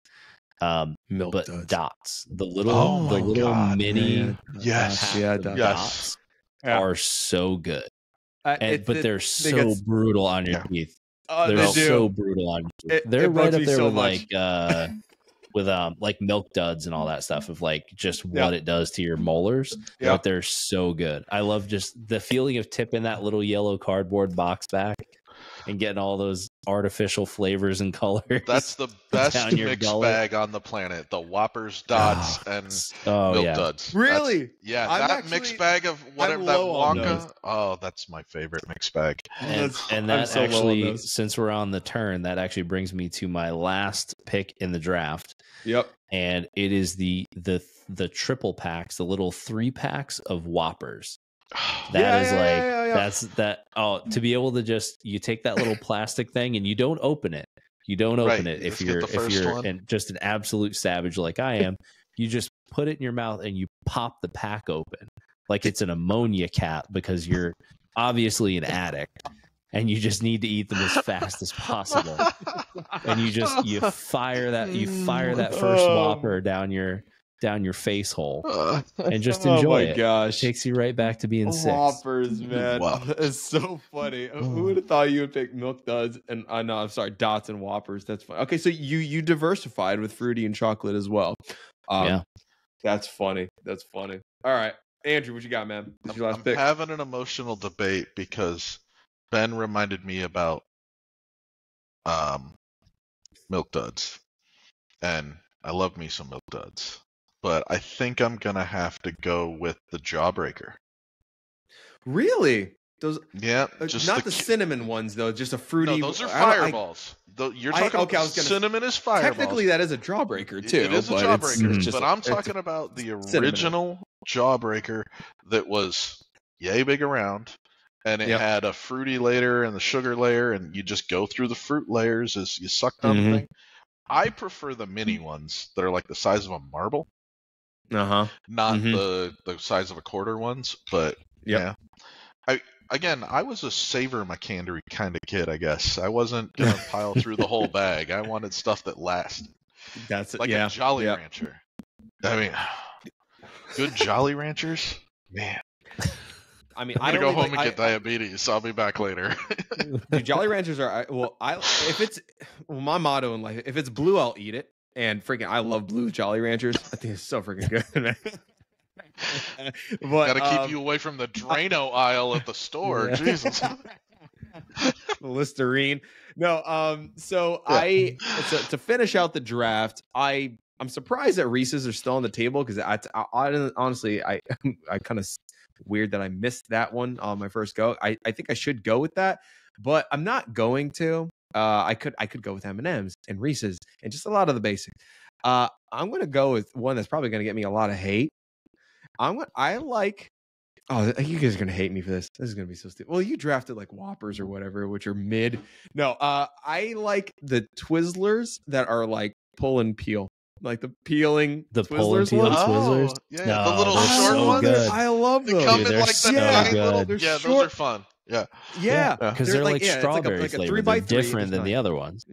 Milk But duds. dots, the Oh my little God. mini Yes. pack Yeah, of dots. dots Yeah. are so good. But they're they so get- brutal on your Yeah. teeth. Oh, They're they do. so brutal on your teeth. They're it right bugs up me there so with much. like milk duds and all that stuff of like just Yeah. what it does to your molars. Yeah. But they're so good. I love just the feeling of tipping that little yellow cardboard box back and getting all those artificial flavors and colors. That's the best down your mix gullet. bag on the planet. The Whoppers, Dots, and Milk Duds. Really? That I'm mix actually- bag of whatever I'm that low on Wonka. those. Oh, that's my favorite mix bag. And I'm that so low on actually, those. since we're on the turn, that actually brings me to my last pick in the draft. Yep. And it is the triple packs, the little 3-packs of Whoppers. That's to be able to just, you take that little plastic thing and you don't open it. You don't open Right, it you if just get the first one. and just an absolute savage like I am. You just put it in your mouth and you pop the pack open like it's an ammonia cap because you're obviously an addict and you just need to eat them as fast as possible. And you fire that first Whopper down your face hole and just enjoy oh my it. gosh. Takes you right back to being 6. Whoppers, man. Wow. It's so funny. Who would have thought you would pick Milk Duds and no, I'm sorry, Dots and Whoppers. That's fine. Okay, so you diversified with fruity and chocolate as well. Yeah. That's funny. That's funny. All right. Andrew, what you got, man? What's your last I'm pick? having an emotional debate because Ben reminded me about Milk Duds, and I love me some Milk Duds, but I think I'm gonna have to go with the Jawbreaker. Really? Those Yeah, just not the cinnamon ones though, just a fruity. No, those are I don't- fireballs. You're talking okay, I about was gonna- cinnamon is fireballs. Technically, that is a Jawbreaker too. It is a but Jawbreaker, it's just but I'm it's talking about the cinnamon. original Jawbreaker that was yay big around, and it Yep. had a fruity layer and the sugar layer, and you just go through the fruit layers as you suck down the thing. I prefer the mini ones that are like the size of a marble, Uh-huh. not the size of a quarter ones. But Yep. yeah, I was a savor my candy kind of kid. I guess I wasn't gonna pile through the whole bag. I wanted stuff that lasted, That's it. like Yeah. a Jolly yeah. Rancher. I mean, good Jolly Ranchers, man. I mean, I'm I gonna go only home like- and get diabetes. I'll be back later. Dude, Jolly Ranchers are my motto in life. If it's blue, I'll eat it. And freaking, I love blue Jolly Ranchers. I think it's so freaking good, man. But Gotta keep you away from the Drano aisle at the store. Yeah. Jesus. Listerine. No, so to finish out the draft, I'm surprised that Reese's are still on the table because I honestly I kind of weird that I missed that one on my first go. I think I should go with that, but I'm not going to. I could go with M&M's and Reese's and just a lot of the basics. I'm gonna go with one that's probably gonna get me a lot of hate. I like. Oh, you guys are gonna hate me for this. This is gonna be so stupid. Well, you drafted like Whoppers or whatever, which are mid. No, I like the Twizzlers that are like pull and peel, like the peeling The Twizzlers pull and peel ones. Twizzlers? Oh, yeah, No, the little they're short so ones. good. I love They those. come Dude, in they're like the so tiny good. little. They're Yeah, those short. are fun. Yeah. Yeah, Because they're like it's strawberry like a flavored. 3x3. They're different than the other ones.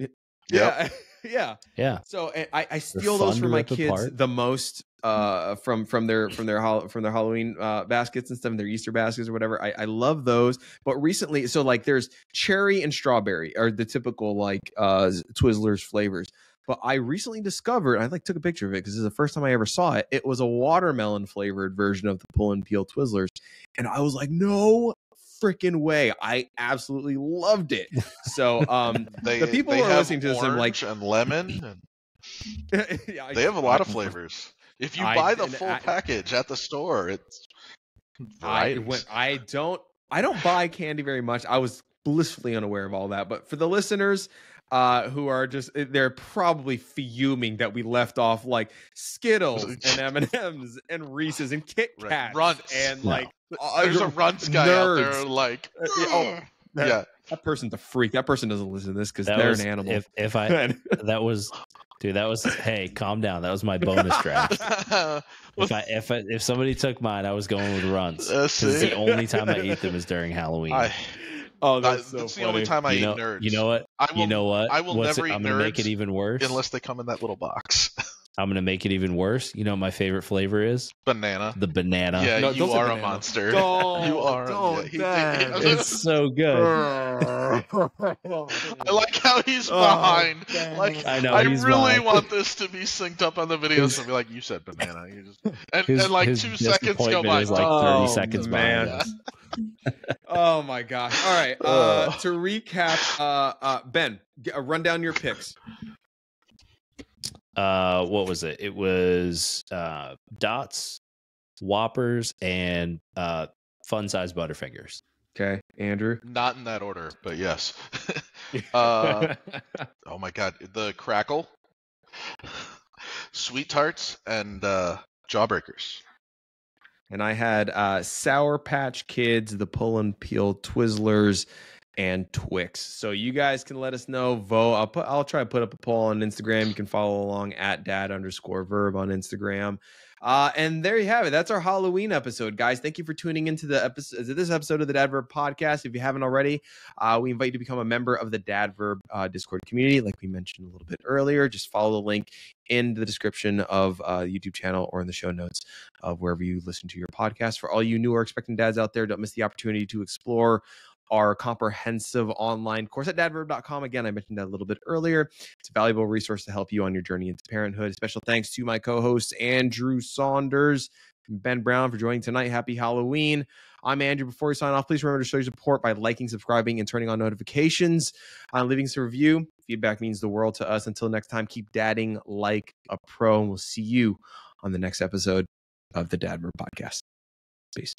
Yeah, yeah. Yeah. So and I steal those fun for to my rip kids apart. the most from their Halloween baskets and stuff, and their Easter baskets or whatever. I love those. But recently, so like there's cherry and strawberry are the typical like Twizzlers flavors. But I recently discovered, I like took a picture of it because this is the first time I ever saw it. It was a watermelon flavored version of the pull and peel Twizzlers, and I was like, no freaking way! I absolutely loved it. So the people who are have listening to this, I'm like, orange and lemon. And yeah, they have a lot of flavors. If you buy the full I package at the store, it's varieties. I don't buy candy very much. I was blissfully unaware of all that. But for the listeners who are they're probably fuming that we left off like Skittles and M&M's and Reese's and Kit Right. Kats Runts. and No. like There's a runts guy out there nerds. like That, yeah. that person's a freak. That person doesn't listen to this because That they're was, an animal. If I that was Dude, that was calm down. That was my bonus draft. If somebody took mine, I was going with runs. Because the only time I eat them is during Halloween. That's the only time I eat nerds. You know what? I will never eat I'm nerds. gonna make it even worse unless they come in that little box. I'm gonna make it even worse. You know what my favorite flavor is? Banana. The banana. Yeah, No, you are a banana. monster. You Don't, are. It's so good. I like how he's behind. Like I know. I he's really behind. want this to be synced up on the videos and be like, you said banana. You just and like his 2 seconds go by. is like 30 seconds man. behind us. Oh my gosh! All right. To recap, Ben, run down your picks. What was it? It was Dots, Whoppers, and fun size Butterfingers. Okay, Andrew. Not in that order, but yes. Oh my god, the Crackle, Sweet Tarts, and Jawbreakers. And I had Sour Patch Kids, the Pull and Peel Twizzlers, and Twix. So you guys can let us know. Vote. I'll try to put up a poll on Instagram. You can follow along at dad_verb on Instagram. And there you have it. That's our Halloween episode, guys. Thank you for tuning into this episode of the Dad Verb Podcast. If you haven't already, we invite you to become a member of the Dad Verb Discord community, like we mentioned a little bit earlier. Just follow the link in the description of the YouTube channel or in the show notes of wherever you listen to your podcast. For all you new or expecting dads out there, don't miss the opportunity to explore our comprehensive online course at dadverb.com. Again, I mentioned that a little bit earlier. It's a valuable resource to help you on your journey into parenthood. Special thanks to my co-hosts, Andrew Saunders and Ben Brown, for joining tonight. Happy Halloween. I'm Andrew. Before we sign off, please remember to show your support by liking, subscribing, and turning on notifications. Leaving us a review. Feedback means the world to us. Until next time, keep dadding like a pro, and we'll see you on the next episode of the Dad Verb Podcast. Peace.